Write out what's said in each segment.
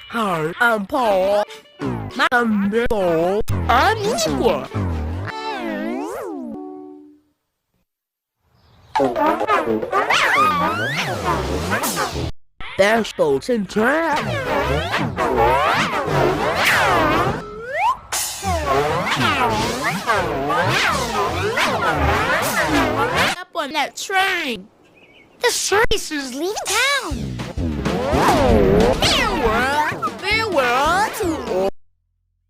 Hi, I'm Paul. I'm Nicole. I'm Ewa. There's boats in trap. Up on that train. The circus is leaving town. Farewell to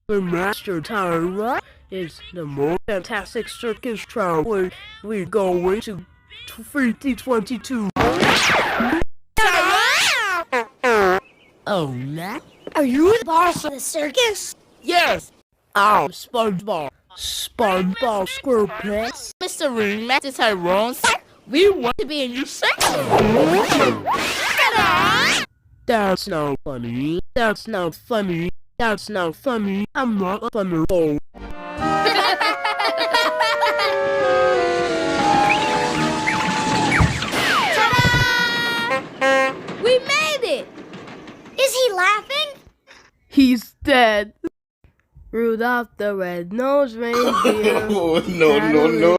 the Master Tyra is the most fantastic circus traveler. We're going to 2022. Oh, Matt? Are you the boss of the circus? Yes! I'm SpongeBob. SpongeBob SquarePants. Mr. Ringmaster Tyrone. We want to be in your section. That's not funny. That's not funny. That's not funny. I'm not a funny role. Ta-da! We made it! Is he laughing? He's dead. Rudolph the red-nosed reindeer. Oh, no.